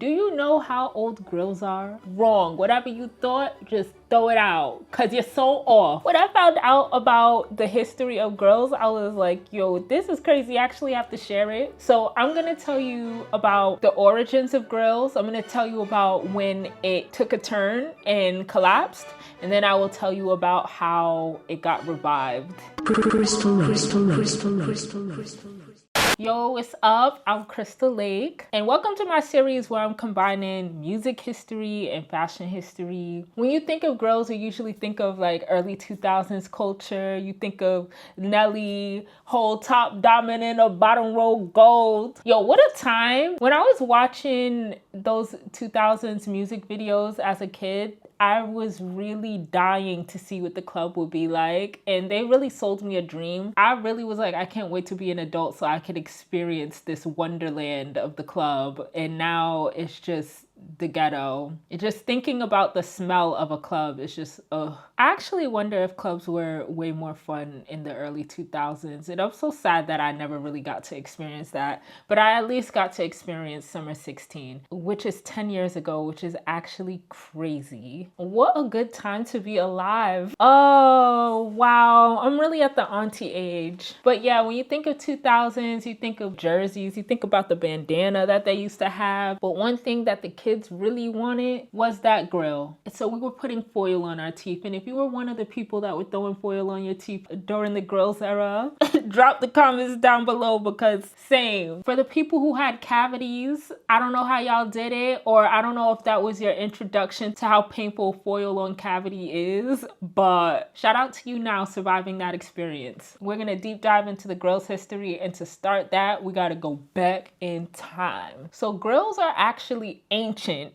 Do you know how old grills are? Wrong. Whatever you thought, just throw it out because you're so off. When I found out about the history of grills, I was like, yo, this is crazy. I actually have to share it. So I'm gonna tell you about the origins of grills. I'm gonna tell you about when it took a turn and collapsed. And then I will tell you about how it got revived. Yo, what's up? I'm Crystal Lake, and welcome to my series where I'm combining music history and fashion history. When you think of grills, you usually think of like early 2000s culture. You think of Nelly, whole top dominant or bottom row gold. Yo, what a time. When I was watching those 2000s music videos as a kid, I was really dying to see what the club would be like, and they really sold me a dream. I really was like, I can't wait to be an adult so I could experience this wonderland of the club, and now it's just the ghetto. Just thinking about the smell of a club is just, ugh. I actually wonder if clubs were way more fun in the early 2000s, and I'm so sad that I never really got to experience that, but I at least got to experience Summer 16, which is 10 years ago, which is actually crazy. What a good time to be alive. Oh, wow. I'm really at the auntie age. But yeah, when you think of 2000s, you think of jerseys, you think about the bandana that they used to have. But one thing that the kids really wanted was that grill. So we were putting foil on our teeth. And if you were one of the people that were throwing foil on your teeth during the grills era, drop the comments down below, because same. For the people who had cavities, I don't know how y'all did it, or I don't know if that was your introduction to how painful foil on cavity is, but shout out to you now surviving that experience. We're gonna deep dive into the grills history, and to start that, we gotta go back in time. So grills are actually ancient.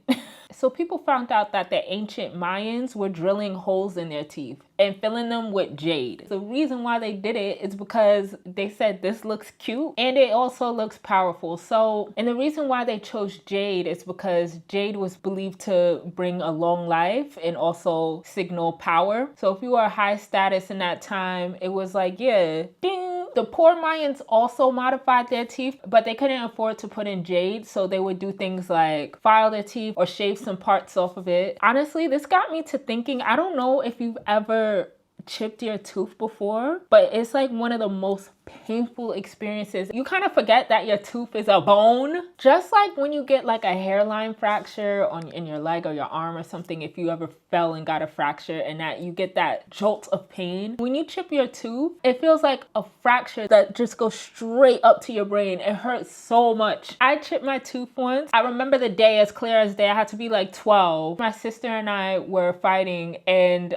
So people found out that the ancient Mayans were drilling holes in their teeth and filling them with jade. The reason why they did it is because they said this looks cute and it also looks powerful. So, and the reason why they chose jade is because jade was believed to bring a long life and also signal power. So if you were high status in that time, it was like, yeah, ding. The poor Mayans also modified their teeth, but they couldn't afford to put in jade, so they would do things like file their teeth or shave some parts off of it. Honestly, this got me to thinking, I don't know if you've ever chipped your tooth before, but it's like one of the most painful experiences. You kind of forget that your tooth is a bone. Just like when you get like a hairline fracture in your leg or your arm or something, if you ever fell and got a fracture and that you get that jolt of pain. When you chip your tooth, it feels like a fracture that just goes straight up to your brain. It hurts so much. I chipped my tooth once. I remember the day as clear as day. I had to be like 12. My sister and I were fighting, and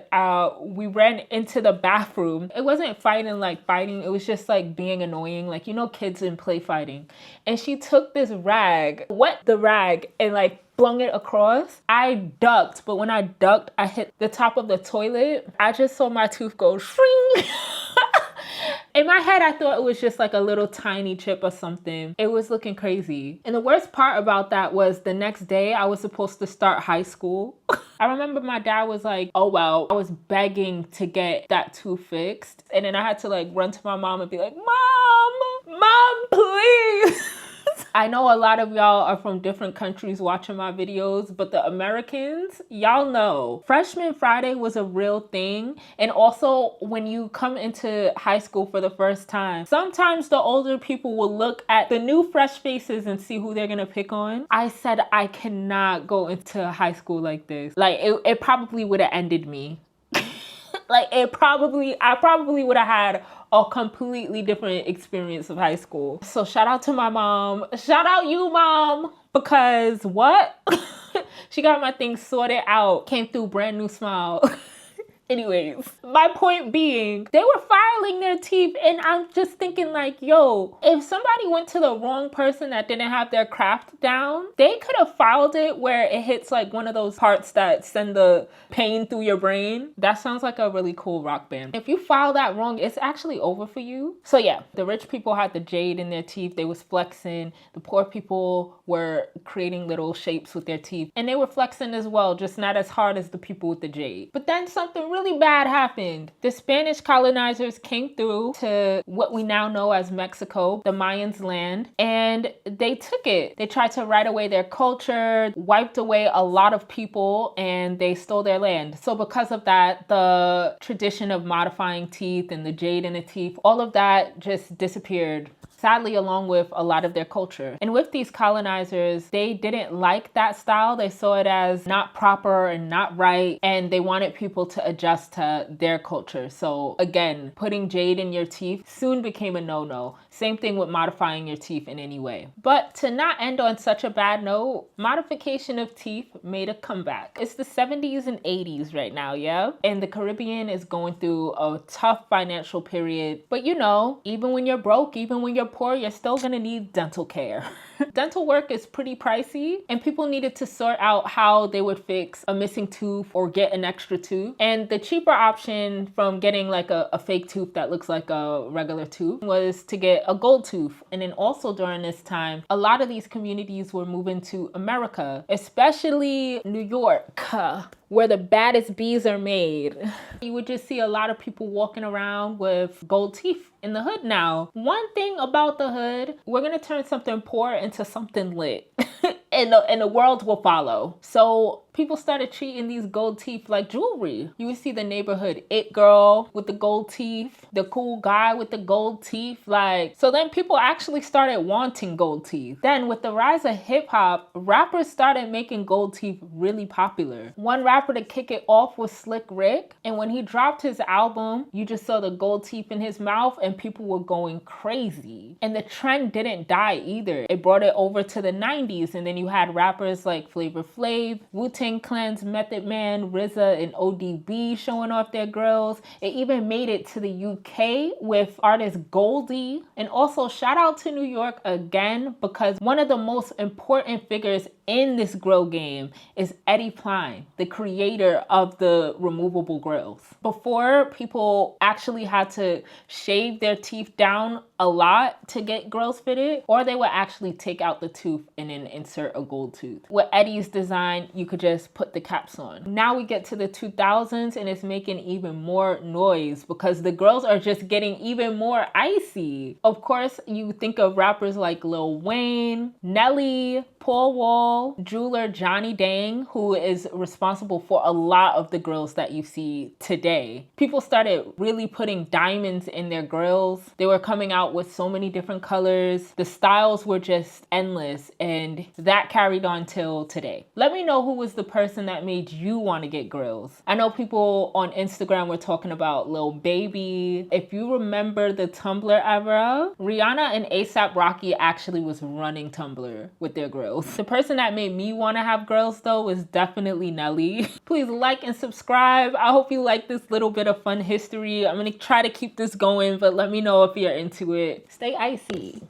we ran into the bathroom. It wasn't fighting like fighting. It was just like being annoying, like, you know, kids in play fighting. And she took this rag, wet the rag, and like flung it across. I ducked, but when I ducked, I hit the top of the toilet. I just saw my tooth go shring. In my head, I thought it was just like a little tiny chip or something. It was looking crazy. And the worst part about that was the next day I was supposed to start high school. I remember my dad was like, oh, well, I was begging to get that tooth fixed. And then I had to like run to my mom and be like, Mom, please. I know a lot of y'all are from different countries watching my videos, but the Americans, y'all know Freshman Friday was a real thing. And also when you come into high school for the first time, sometimes the older people will look at the new fresh faces and see who they're gonna pick on. I said I cannot go into high school like this. Like it probably would have ended me. Like I probably would have had a completely different experience of high school. So shout out to my mom. Shout out you, Mom, because what? She got my things sorted out. Came through brand new smile. Anyways, my point being, they were filing their teeth, and I'm just thinking like, yo, if somebody went to the wrong person that didn't have their craft down, they could have filed it where it hits like one of those parts that send the pain through your brain. That sounds like a really cool rock band. If you file that wrong, it's actually over for you. So yeah, the rich people had the jade in their teeth. They was flexing. The poor people were creating little shapes with their teeth, and they were flexing as well, just not as hard as the people with the jade. But then something really really bad happened. The Spanish colonizers came through to what we now know as Mexico, the Mayans' land, and they took it. They tried to write away their culture, wiped away a lot of people, and they stole their land. So because of that, the tradition of modifying teeth and the jade in the teeth, all of that just disappeared, sadly, along with a lot of their culture. And with these colonizers, they didn't like that style. They saw it as not proper and not right, and they wanted people to adjust to their culture. So again, putting jade in your teeth soon became a no-no. Same thing with modifying your teeth in any way. But to not end on such a bad note, modification of teeth made a comeback. It's the 70s and 80s right now, yeah? And the Caribbean is going through a tough financial period. But you know, even when you're broke, even when you're poor, you're still gonna need dental care. Dental work is pretty pricey, and people needed to sort out how they would fix a missing tooth or get an extra tooth. And the cheaper option from getting like a fake tooth that looks like a regular tooth was to get a gold tooth. And then also during this time, a lot of these communities were moving to America, especially New York, where the baddest bees are made. You would just see a lot of people walking around with gold teeth in the hood now. One thing about the hood, we're gonna turn something poor into something lit. and the world will follow. So people started treating these gold teeth like jewelry. You would see the neighborhood it girl with the gold teeth, the cool guy with the gold teeth. So then people actually started wanting gold teeth. Then with the rise of hip hop, rappers started making gold teeth really popular. One rapper to kick it off was Slick Rick. And when he dropped his album, you just saw the gold teeth in his mouth and people were going crazy. And the trend didn't die either. It brought it over to the 90s. And then you had rappers like Flavor Flav, Wu-Tang Clan's Method Man, RZA, and ODB showing off their grills. It even made it to the UK with artist Goldie. And also shout out to New York again, because one of the most important figures in this grill game is Eddie Klein, the creator of the removable grills. Before, people actually had to shave their teeth down a lot to get grills fitted, or they would actually take out the tooth and then insert a gold tooth. With Eddie's design, you could just put the caps on. Now we get to the 2000s and it's making even more noise because the grills are just getting even more icy. Of course, you think of rappers like Lil Wayne, Nelly, Paul Wall, jeweler Johnny Dang, who is responsible for a lot of the grills that you see today. People started really putting diamonds in their grills. They were coming out with so many different colors. The styles were just endless, and that carried on till today. Let me know who was the person that made you want to get grills. I know people on Instagram were talking about Lil Baby. If you remember the Tumblr era, Rihanna and A$AP Rocky actually was running Tumblr with their grills. The person that made me want to have grills though was definitely Nelly. Please like and subscribe. I hope you like this little bit of fun history. I'm gonna try to keep this going, but let me know if you're into it. Stay icy.